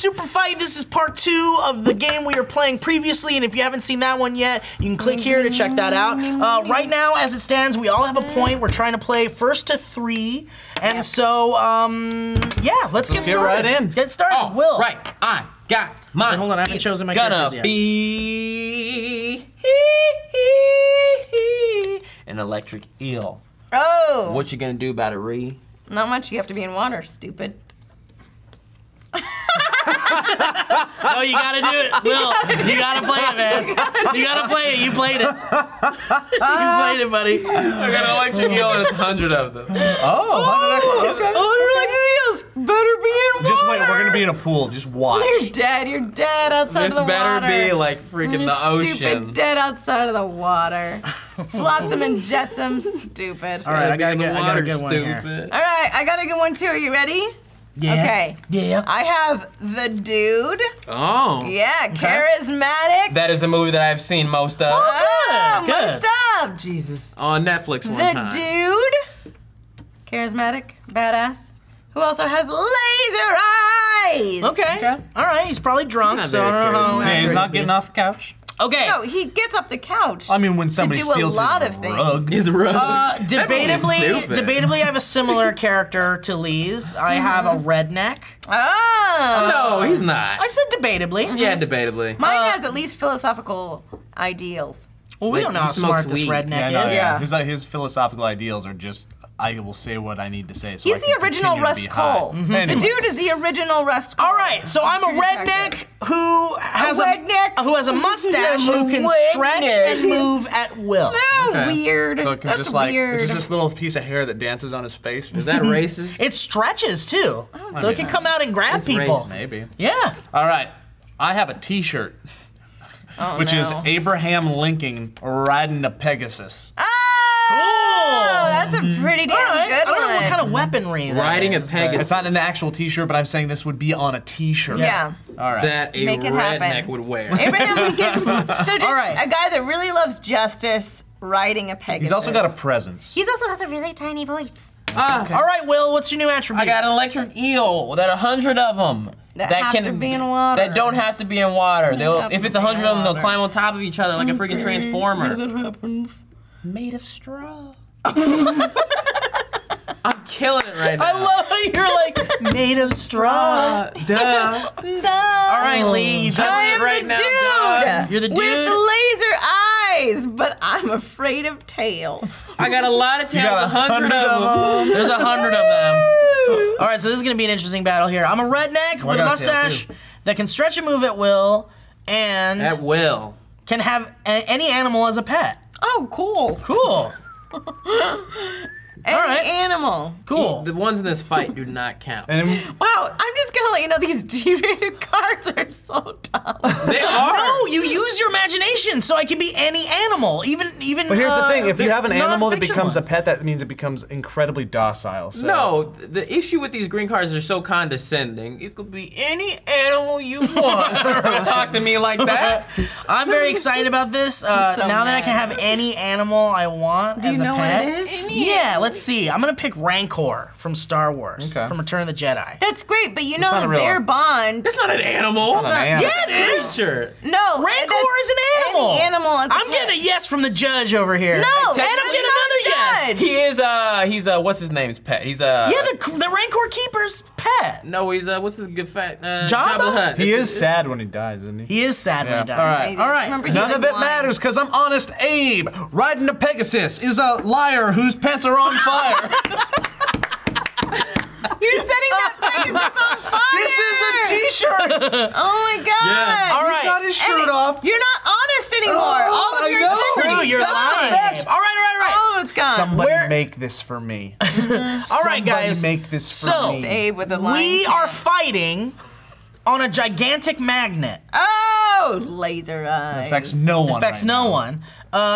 Superfight. This is part 2 of the game we were playing previously, and if you haven't seen that one yet, you can click here to check that out. Right now, as it stands, we all have a point. We're trying to play first to 3, and so, yeah, let's get started. Right in. Let's get started. Oh, Will. Right, I got mine. Hold on, I haven't chosen my characters yet. Be an electric eel. Oh. What you gonna do about it, Ree? Not much. You have to be in water, stupid. No, you gotta do it, Will. You gotta play it, man. You gotta play it. You played it. You played it, buddy. I got an electric eel and it's 100 of them. Oh, 100 okay. Oh, you're electric eels. Better be in water. Just wait, we're gonna be in a pool. Just watch. You're dead. You're dead outside of This the water. better be like freaking the ocean. Stupid, dead outside of the water. Flotsam and jetsam, stupid. All right, I got a good one here. All right, I got a good one too. Are you ready? Yeah. Okay. Yeah. I have the dude. Oh. Yeah, charismatic. That is a movie that I've seen most of. Oh, good. most of. Jesus. On Netflix one The time. dude. Charismatic, badass, who also has laser eyes. Okay. All right, he's probably drunk, He's so not I don't know how. very Hey, he's not accurate getting off the couch. Okay. No, he gets up the couch. I mean, when somebody do a steals lot his of things. rug. He's a rogue. Debatably, I have a similar character to Lee's. I have a redneck. Oh. No, he's not. I said debatably. Yeah, debatably. Mine has at least philosophical ideals. Well, we Like, don't know he how smart smokes this weed. redneck Yeah, no, is. Yeah. His philosophical ideals are just, I will say what I need to say. So He's I the can original continue to Rust be high. Cole. The Anyways. dude is the original Rust Cole. All right, so I'm a redneck who has a mustache who can stretch and move at will. No, Okay. weird. So it can That's just like, weird. it's just this little piece of hair that dances on his face. Is that racist? It stretches too, so it can come out and grab It's people. racist. Maybe. Yeah. All right, I have a T-shirt, which is Abraham Lincoln riding a Pegasus. Oh, that's a pretty damn All right. good I don't know what one. kind of weaponry that Riding a is, Pegasus. It's not an actual T-shirt, but I'm saying this would be on a T-shirt. Yeah. All right. That a Make it redneck happen. would wear. Abraham Lincoln. So just All right. a guy that really loves justice riding a Pegasus. He's also got a presence. He also has a really tiny voice. All right, Will, what's your new attribute? I got an electric eel. That 100 of them. That have to be in water. That don't have to be in water. They'll, have if to it's be in 100 of them, they'll water. climb on top of each other like a freaking transformer. That happens. Made of straw. I'm killing it right now. I love how you're like made of straw. Duh. All right, Lee, you got I am right the now, dude. dog. You're the With dude. laser eyes, but I'm afraid of tails. I got a lot of tails, got 100 of them. There's 100 of them. All right, so this is gonna be an interesting battle here. I'm a redneck with a got a tail, mustache that can stretch and move at will, and At will. can have any animal as a pet. Oh, cool. Cool. Any right. animal. Cool. The ones in this fight do not count. And Wow, I'm just gonna let you know these G-rated cards are so dumb. They are. No, you use your imagination, so I can be any animal, even. But here's the thing: if you have an animal that non-fiction becomes a ones. pet, that means it becomes incredibly docile. So. No, the issue with these green cards are so condescending. It could be any animal you want. Don't talk to me like that. I'm very excited about this. So Now that I mad. can have any animal I want Do as you a know pet. what it is? Yeah, let's see. I'm gonna pick Rancor from Star Wars, Okay. from Return of the Jedi. That's great, but you know not a that real- their bond. That's not an animal. It's not an animal. Yeah, it is. Sure. No, Rancor that's is an animal. Any animal is a I'm pet. getting a yes from the judge over here. No, and I'm that's getting not another a yes. judge. He is what's his name's pet? He's Yeah, the Rancor keeper's pet. No, he's what's the good fact? Jabba? Jabba the Hutt. He is sad when he dies, isn't he? He is sad when he Yeah. dies. All right. Remember, he None of like it lied. matters because I'm honest Abe. Riding a Pegasus is a liar whose pants are on fire. You're setting that Pegasus on fire. This is a T-shirt. Oh my god. Yeah. All He's right. got his shirt off. You're not honest anymore. All of I your know. integrity True, is you're gone. lying. Yes. All right. All of it's gone. Somebody Where- make this for me. All right, guys. Somebody make this for So, me. Abe with a lion We are cat. fighting on a gigantic magnet. Oh, laser eyes. affects no one. Affects right no now. one.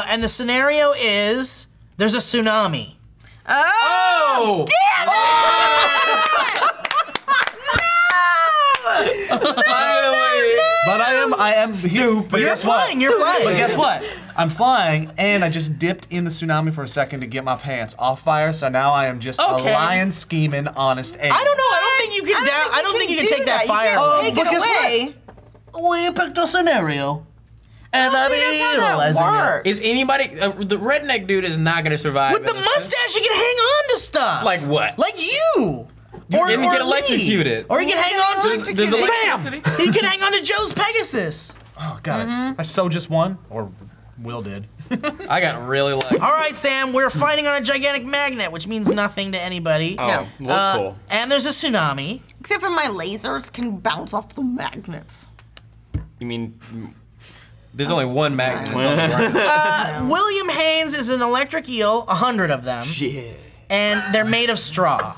And the scenario is there's a tsunami. Oh, Oh! damn it! Finally. But I am stupid. But You're guess what? flying. You're flying. But guess what? I'm flying, and I just dipped in the tsunami for a second to get my pants off fire. So now I am just Okay. a lion scheming, honest Abe. I don't know. I don't think you can. I don't think you can take that fire. Take it away. We picked a scenario. And is anybody the redneck dude is not gonna survive with the mustache? He can hang on to stuff. Like what? Like you. Or get electrocuted. Or he can hang on to Sam. He can hang on to Joe's Pegasus. Oh, got it. I so just won, or Will did. I got really lucky. All right, Sam, we're fighting on a gigantic magnet, which means nothing to anybody. Oh, cool. And there's a tsunami. Except for my lasers can bounce off the magnets. You mean? There's only one magnet. It's on the ground. William Haynes is an electric eel, 100 of them. Shit. And they're made of straw.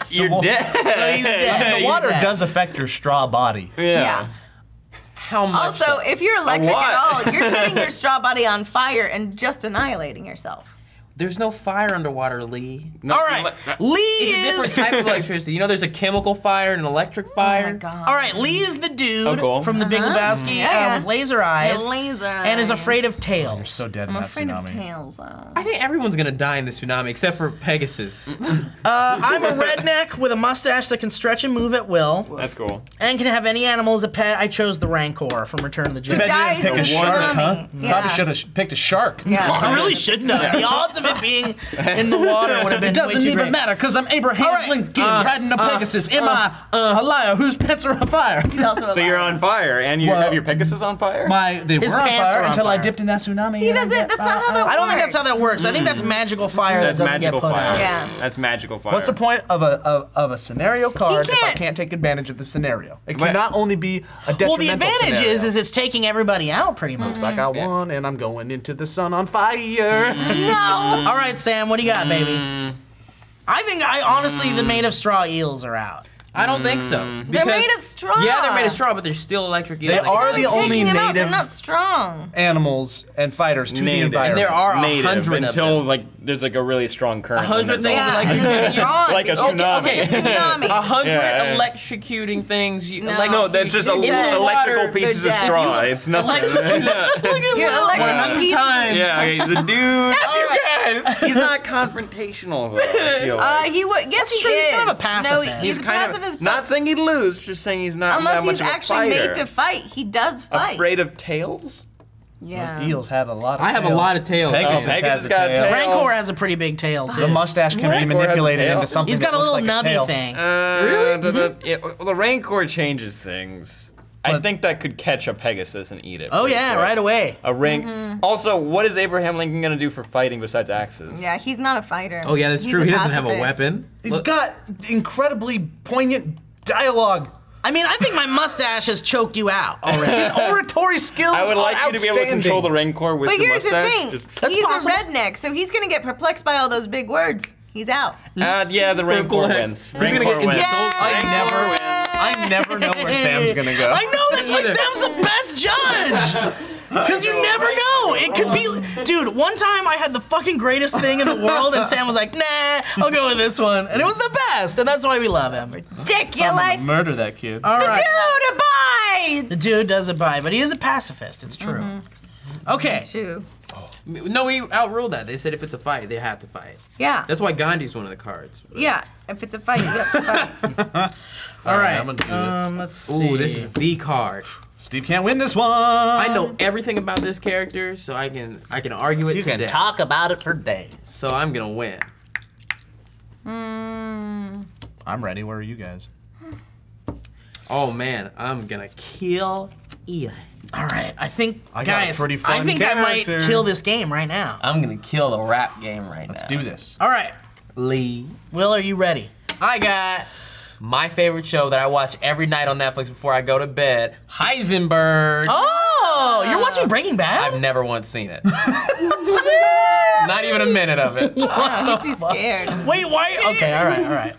You're dead. So he's dead. The water does affect your straw body. Yeah. How much? Also, if you're electric at all, you're setting your straw body on fire and just annihilating yourself. There's no fire underwater, Lee. No, All right, Lee It's a is. different type of electricity. You know, there's a chemical fire and an electric fire. Oh my god. All right, Lee is the dude from the Big Lebowski Yeah. with laser eyes, laser and is afraid of tails. You're so dead in I'm that afraid of tsunami. tails, though. I think everyone's gonna die in the tsunami except for Pegasus. I'm a redneck with a mustache that can stretch and move at will, That's cool. and can have any animal as a pet. I chose the Rancor from Return of the Who Jedi. dies pick in a shark, tsunami. huh? Probably should have picked a shark. Yeah. I really shouldn't have. The odds of it being in the water would have been It doesn't way too even great. matter, because I'm Abraham All right. Lincoln riding a Pegasus. Am I a liar whose pants are on fire? So you're on fire, and you have your Pegasus on fire? They His were on pants fire are on until I fire. dipped in that tsunami. He doesn't. That's not how that works. I don't think that's how that works. I think that's magical fire That's that doesn't magical get put fire. out. Yeah. That's magical fire. What's the point of a scenario card if I can't- can't take advantage of the scenario? It But- can not only be a detrimental Well, the advantage scenario. is it's taking everybody out pretty much. Looks like I won, and I'm going into the sun on fire. No. All right, Sam, what do you got, baby? I think honestly the made of straw eels are out. I don't think so. They're because- made of straw. Yeah, they're made of straw, but they're still electric eels. They are the only Taking them out, native they're not strong. animals and fighters to the Native. environment. And there are native 100 of until them. like there's like a really strong current. 100 things Yeah, electric. and they're gone. Like a because- tsunami. Okay, Like a tsunami. 100 Yeah. electrocuting things. No, that's just in the electrical water, pieces they're of dead. straw. It's nothing. You're electric pieces. Yeah, okay, the dude. You guys. He's not confrontational though. I feel like. He would. Yes, he true, is. he's kind of a No, pacifist. he's a kind pacifist. of not saying he'd lose, just saying he's not Unless that much he's of a actually fighter. made to fight. He does fight. Afraid of tails? Yeah. Those eels had a lot of I have a tails. lot of tails. Pegasus, Pegasus has a got a tail. tail. Rancor has a pretty big tail The too. mustache can be Rancor has a manipulated tail. into something He's got a that little looks like nubby tail. thing. The Rancor changes things. I think that could catch a Pegasus and eat it. Oh pretty yeah, quick. right away. A ring. Also, what is Abraham Lincoln gonna do for fighting besides axes? Yeah, he's not a fighter. Oh yeah, that's He's true. a He doesn't have a pacifist. weapon. He's got incredibly poignant dialogue. I mean, I think my mustache has choked you out already. His oratory skills I would like are you to be able to control the Rancor with But the here's mustache. the thing. That's He's possible. a redneck, so he's gonna get perplexed by all those big words. He's out. Yeah, the Rancor Purple X. wins. He's gonna Rancor get wins. insulted. I never know where Sam's gonna go. I know, that's why Either. Sam's the best judge! Because you never know. It could be, dude, one time I had the fucking greatest thing in the world and Sam was like, nah, I'll go with this one. And it was the best, and that's why we love him. Ridiculous. Murder that kid. All right. Dude abides. The dude does abide, but he is a pacifist, it's true. Okay. It's true. No, we outruled that. They said if it's a fight, they have to fight. Yeah. That's why Gandhi's one of the cards. Yeah. If it's a fight, you have to fight. All right. I'm gonna do this. Let's see. Ooh, this is the card. Steve can't win this one. I know everything about this character, so I can argue it You to can death. talk about it for days. So I'm gonna win. I'm ready. Where are you guys? Oh man, I'm gonna kill Eli. All right, I think, I got a guys, pretty I fun think I might character. kill this game right now. I'm gonna kill the rap game right Let's now. do this. All right, Lee. Will, are you ready? I got my favorite show that I watch every night on Netflix before I go to bed, Heisenberg. Oh, you're watching Breaking Bad? I've never once seen it. Not even a minute of it. Wow, you're too scared. Wait, why? Okay, all right.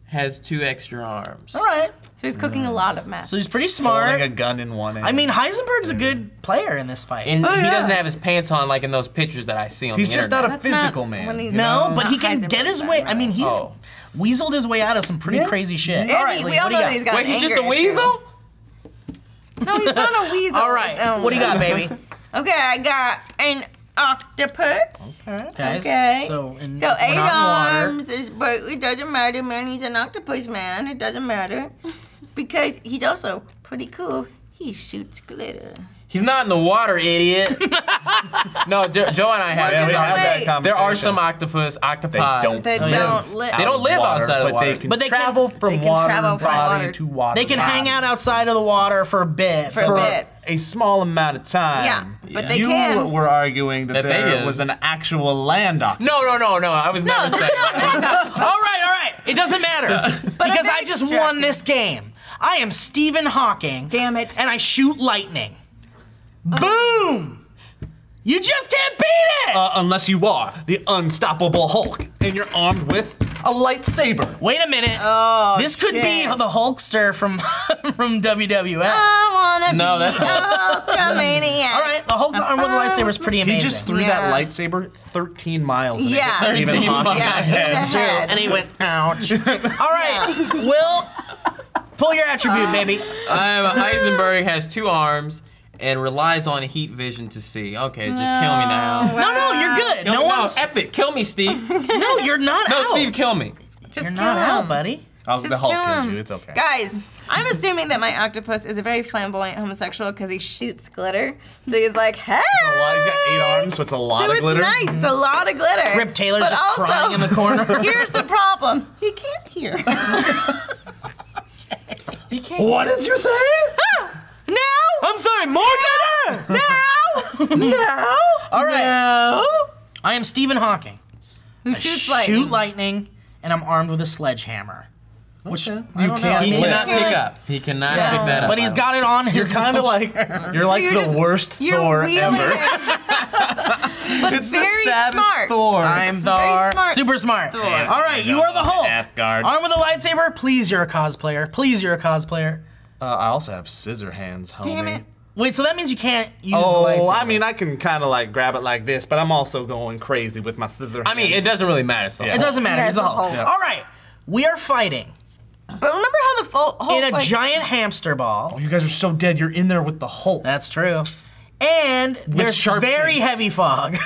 Has 2 extra arms. All right. So he's cooking a lot of meth. So he's pretty Holding smart. a gun in one hand. I mean, Heisenberg's a good player in this fight. And he yeah. doesn't have his pants on like in those pictures that I see on he's the just internet. not a That's physical not man. when he's- No, No, but he not can Heisenberg get his that way. way. I mean, he's Oh. weaseled his way out of some pretty crazy shit. And All right, we Lee, all what do know you that he's got? got Wait, an he's just a anger issue. weasel? No, he's not a weasel. All right, Oh, what do you got, no. baby? Okay, I got an octopus. Guys, Okay. So, So we're 8 not in water. arms is, but it doesn't matter, man. He's an octopus, man. It doesn't matter. Because he's also pretty cool. He shoots glitter. He's not in the water, idiot. No, Joe and I have Yeah, we this had that Wait. conversation. There are some octopi. They yeah. don't live. They don't live outside of the but water. they can But they can- travel from they can water travel from body water. to water. They can body. hang out outside of the water for a bit. For a bit. a small amount of time. Yeah, but they you can. were arguing that That they there is. was an actual land octopus. No. I was never saying that. All right. It doesn't matter. Because I just won this game. I am Stephen Hawking. Damn it. And I shoot lightning. Boom! You just can't beat it! Unless you are the unstoppable Hulk and you're armed with a lightsaber. Wait a minute. Oh, This could be shit. the Hulkster from WWF. I wanna No, be that's a Hulkamaniac. All right, the Hulk armed with a lightsaber is pretty amazing. He just threw Yeah. that lightsaber 13 miles and Yeah. it hit Stephen 13 Hawking. miles. Yeah, in the head. And he went, ouch. All right, Will, pull your attribute, baby. Heisenberg has 2 arms and relies on heat vision to see. Okay, just kill me now. No, you're good. No, one's. F it. Kill me, Steve. No, you're not No, out. Steve, kill me. Just You're kill not out, him. buddy. The Just Hulk kill killed him. you. It's okay. Guys, I'm assuming that my octopus is a very flamboyant homosexual because he shoots glitter. So he's like, hey! He's got 8 arms, so it's a lot So of it's glitter. nice. It's a lot of glitter. Rip Taylor's But just also, crying in the corner. Here's the problem. He can't hear. He can't. What did you say? Now! I'm sorry, more glitter! Now! Now! All right. Now! I am Stephen Hawking. Who I shoots shoot lightning, and I'm armed with a sledgehammer. Which I don't know. can't I He mean, cannot pick up. He cannot pick that up. but he's got it on You're his. kind of like you're like you're the just- worst You're Thor wheeling ever. it. But It's very the saddest smart. Thor. I'm Very Thor. smart. Super smart. Thor. All right, you are the Hulk. Asgard. Armed with a lightsaber. Please, you're a cosplayer. Please, you're a cosplayer. I also have scissor hands, homie. Damn it. Wait, so that means you can't use the Oh, lightsaber. I mean, I can kind of like grab it like this, but I'm also going crazy with my scissor hands. I mean, it doesn't really matter. So. it doesn't matter. Yeah, He's the it's a Hulk. Hulk. All right, we are fighting But remember how the Hulk in a like, giant hamster ball. You guys are so dead. You're in there with the Hulk. That's true. And there's sharp very things. heavy fog.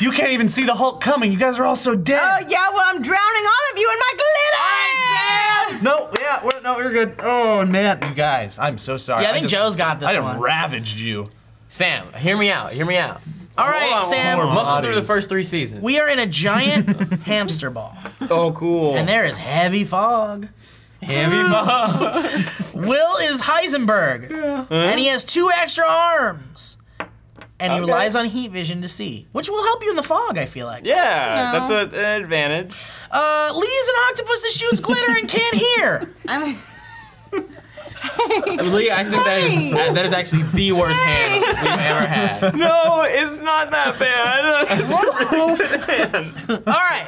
You can't even see the Hulk coming. You guys are all so dead. Oh yeah, well I'm drowning all of you in my glitter. No, we're good. Oh man, you guys, I'm so sorry. Yeah, I think Joe's got this I one. ravaged you. Sam, hear me out. All right, Sam. hold on. Muscle through the Bodies. first 3 seasons. We are in a giant hamster ball, Oh, cool. and there is heavy fog. Heavy ball. Will is Heisenberg, and he has 2 extra arms. And he relies on heat vision to see, which will help you in the fog, I feel like. Yeah, No. that's an advantage. Lee is an octopus that shoots glitter and can't hear. I'm Lee, I think that is actually the worst hand we've ever had. No, it's not that bad. All right.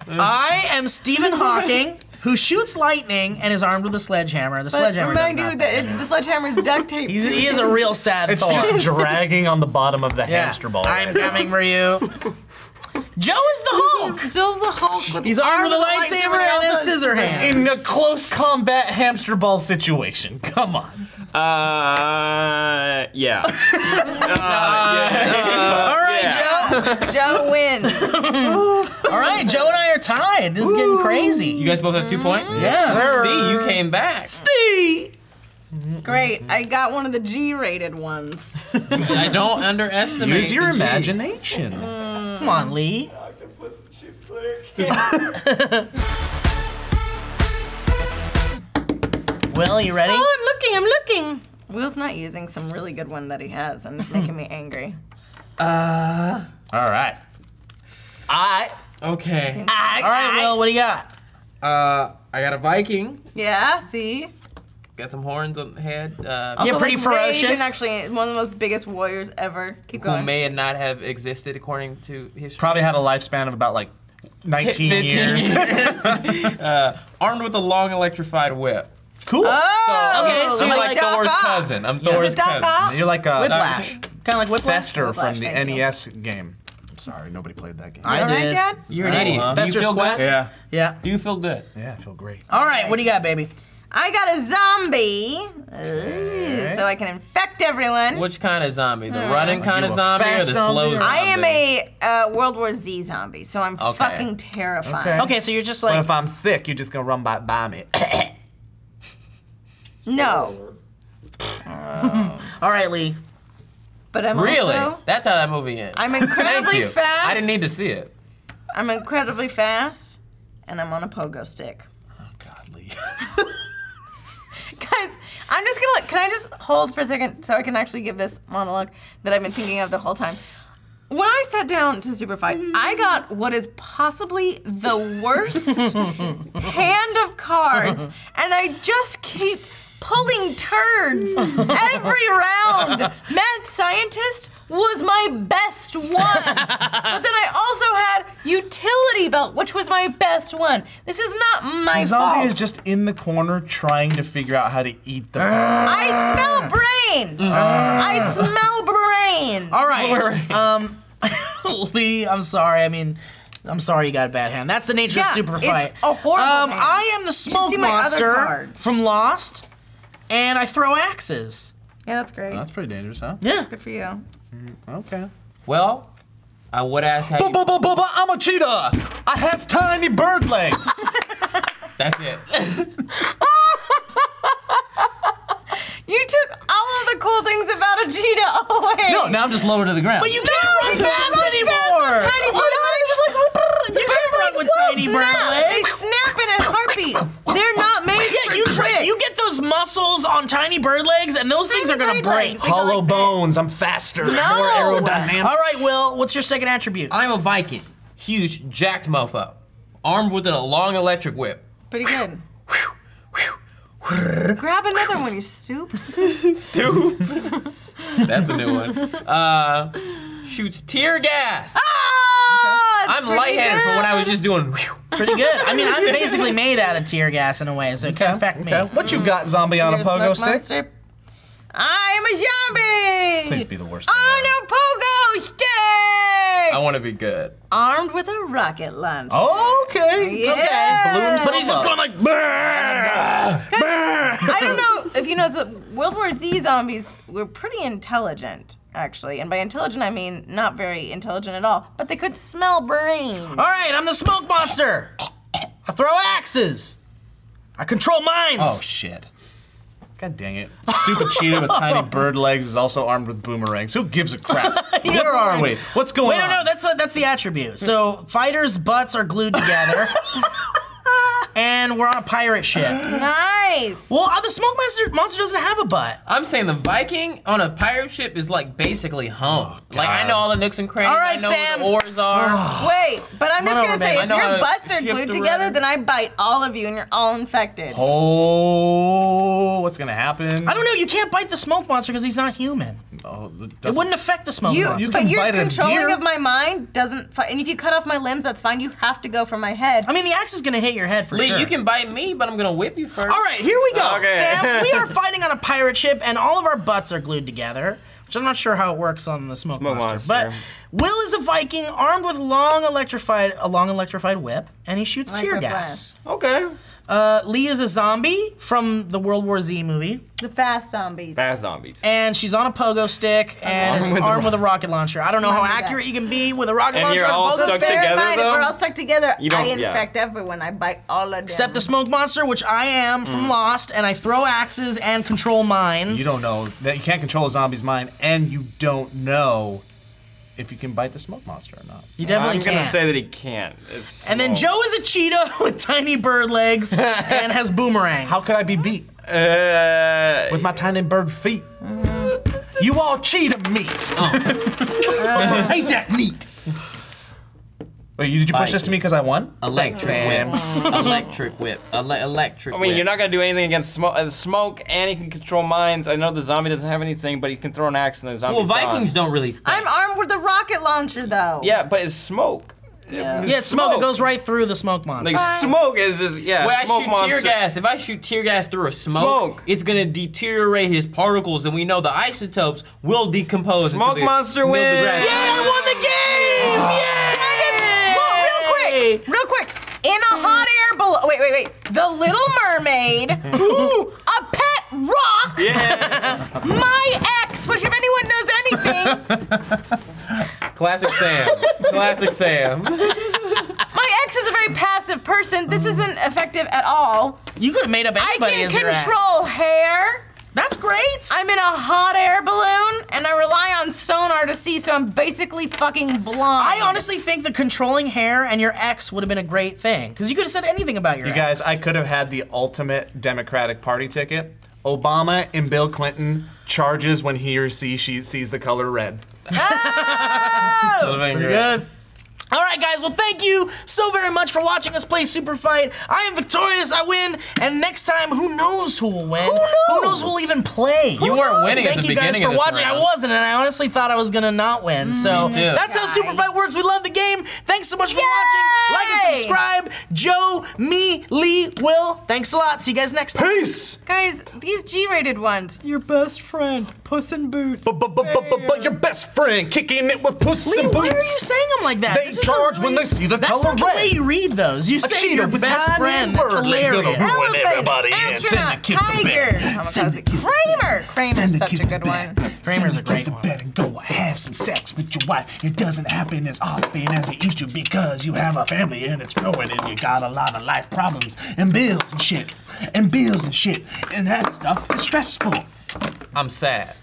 I am Stephen Hawking, who shoots lightning and is armed with a sledgehammer. The sledgehammer does remind not. you that the sledgehammer's duct tape. He is a real sad It's Thor. just dragging on the bottom of the Yeah. hamster ball. I'm coming for you. Joe is the Hulk. Joe's the Hulk. With He's armed with a lightsaber and a also scissor hand. In a close combat hamster ball situation. Come on. Yeah. All right, Yeah. Joe. Joe wins. All right, Joe and I are tied. This is getting crazy. You guys both have 2 points? Yeah. Stee, you came back. Stee. Great. I got one of the G-rated ones. I don't underestimate Use your the Gs. imagination. Come on, Lee. Will, you ready? Oh, I'm looking. Will's not using some really good one that he has, and it's making me angry. All right. Okay. All right, Will, what do you got? I got a Viking. Yeah, see? Got some horns on the head. Yeah, pretty Rage ferocious. and actually one of the most biggest warriors ever. Keep Who going. may not have existed according to history. Probably had a lifespan of about like 19 15 years. Armed with a long electrified whip. Cool. Oh, Okay, so I'm you're like like Thor's Doc Ock. cousin. I'm Is Thor's it Doc cousin. Ock? You're like a Whiplash. Kind of like Whiplash. Fester Whiplash, from the thank you. NES game. I'm sorry, nobody played that game. I All right, did. Dad? You're an Right. idiot. Do you Fester's feel Quest. good? Yeah. Yeah. Do you feel good? Yeah, I feel great. All right, what do you got, baby? I got a zombie, so I can infect everyone. Which kind of zombie? The running kind of You a zombie or fast the zombie slow or- zombie? I am a World War Z zombie, so I'm fucking terrified. Okay. Okay, so you're just But like. if I'm thick, you're just gonna run by me. No, All right, Lee. but I'm Really? also. That's how that movie ends. I'm Thank incredibly you. fast. I didn't need to see it. I'm incredibly fast, and I'm on a pogo stick. Oh God, Lee. Guys, I'm just gonna. Can I just hold for a second so I can actually give this monologue that I've been thinking of the whole time? When I sat down to Superfight, I got what is possibly the worst hand of cards, and I just keep pulling turds every round. Mad Scientist was my best one. But then I also had Utility Belt, which was my best one. This is not my Zombie fault. is just in the corner trying to figure out how to eat the. I smell brains. I smell brains. All right. Lee, I'm sorry. I mean, I'm sorry you got a bad hand. That's the nature of Superfight. It's a horrible hand. I am the smoke see my other monster cards. from Lost, and I throw axes. Yeah, that's great. That's pretty dangerous, huh? Yeah. Good for you. Okay. Well, I would ask how you... I'm a cheetah. I has tiny bird legs. That's it. You took all of the cool things about a cheetah away. No, now I'm just lower to the ground. But you can't run fast anymore. Tiny bird You can't run with tiny bird They legs. snap in a heartbeat. They're not made Yeah, for you get those muscles on tiny bird legs, and those things are gonna bird break. legs. They go Hollow like this. bones. I'm faster. No. More aerodynamic. All right, Will. What's your second attribute? I'm a Viking. Huge, jacked mofo. Armed with a long electric whip. Pretty good. Grab another one, you stoop. Stoop. That's a new one. Shoots tear gas. Ah, it's I'm pretty lightheaded from when I was good. just doing. Pretty good. I mean, I'm basically made out of tear gas in a way, so it can affect me. Okay. What you got, zombie on a You're pogo smoke stick? monster. I am a zombie. Please be the worst thing On a pogo stick. I want to be good. Armed with a rocket launcher. Okay. Yeah. Blew himself But he's just up. going like, "Brrr, brrr." I don't know if you know that World War Z zombies were pretty intelligent, actually. And by intelligent, I mean not very intelligent at all. But they could smell brains. All right, I'm the smoke monster. I throw axes. I control mines. Oh shit. God dang it. Stupid cheetah with tiny bird legs is also armed with boomerangs. Who gives a crap? Where are we? What's going Wait, on? no, that's the attribute. So fighters' butts are glued together, and we're on a pirate ship. Nice. Well, the smoke monster doesn't have a butt. I'm saying the Viking on a pirate ship is like basically home. Like I know all the nooks and crannies. All right, I know Sam. where the oars are. Wait, but I'm just Run gonna over, say, babe. I if know how your to butts are shift glued the together, rudder. then I bite all of you and you're all infected. Oh, what's gonna happen? I don't know. You can't bite the smoke monster because he's not human. Oh, It wouldn't affect the smoke monster. can But your bite a controlling deer. of my mind doesn't. And if you cut off my limbs, that's fine. You have to go for my head. I mean, the axe is gonna hit your head for Lee, sure. you can bite me, but I'm gonna whip you first. All right, here we go. Okay. Sam, we are fighting on a pirate ship, and all of our butts are glued together, which I'm not sure how it works on the smoke monster. But Will is a Viking armed with a long electrified whip, and he shoots Like tear whiplash. gas. Okay. Lee is a zombie from the World War Z movie, The fast zombies. Fast zombies. and she's on a pogo stick and is armed with a rocket launcher. I don't know how Remember that. accurate you can be with a rocket And launcher you're on a all pogo stuck stick. together, Bear in mind, if though? we're all stuck together, You don't- I yeah. infect everyone. I bite all of them. Except the smoke monster, which I am from Lost, and I throw axes and control mines. You don't know that you can't control a zombie's mind, and you don't know if you can bite the smoke monster or not. You definitely I'm gonna can't. say that he can't. It's And then slow. Joe is a cheetah with tiny bird legs and has boomerangs. How could I be beat with my tiny bird feet? You all cheetah meat. Ain't that neat? Wait, did you push this to me because I won? Electric Sam. whip. Electric whip. Electric I mean, whip. you're not gonna do anything against smoke, and he can control mines. I know the zombie doesn't have anything, but he can throw an axe and the zombie's Well, Vikings gone. don't really. I'm armed with a rocket launcher, though. Yeah, but it's smoke. Yeah. Yeah, it's smoke. It goes right through the smoke monster. Like smoke is just Wait, I smoke shoot monster. tear gas. If I shoot tear gas through a smoke, it's gonna deteriorate his particles, and we know the isotopes will decompose. Smoke into the monster mill wins. the grass. Yeah, I won the game! Yay! Real quick, in a hot air balloon. Wait. The Little Mermaid. Ooh, a pet rock. Yeah. My ex, which if anyone knows anything. Classic Sam. Classic Sam. My ex was a very passive person. This isn't effective at all. You could have made up anybody as I your can ex. control hair. That's great. I'm in a hot air balloon, and I rely on sonar to see, so I'm basically fucking blind. I honestly think the controlling hair and your ex would have been a great thing, because you could have said anything about your You ex. guys, I could have had the ultimate Democratic Party ticket. Obama and Bill Clinton charges when he or she sees the color red. Pretty good. All right, guys, well, thank you so very much for watching us play Superfight. I am victorious, I win, and next time, who knows who will win? Who knows who will even play? You weren't winning at the Thank you guys beginning for of this watching. round. I wasn't, and I honestly thought I was gonna not win. So that's how Superfight works. We love the game. Thanks so much for watching. Like and subscribe. Joe, me, Lee, Will, thanks a lot. See you guys next time. Peace! Guys, these G-rated ones. Your best friend, Puss in Boots. But your best friend kicking it with Puss Lee, in why Boots. are you saying them like that? They This is charge a when they see the That's color not the red. way you read those. You say cheater your with best tiny friend. That's word legs hilarious. gonna ruin Elephant, everybody. astronaut, tiger. Kramer. Kramer's such a good one. Kramer's a great one. And go have some sex with your wife. It doesn't happen as often as it used to because you have a family and it's growing and you got a lot of life problems and bills and shit. And that stuff is stressful. I'm sad.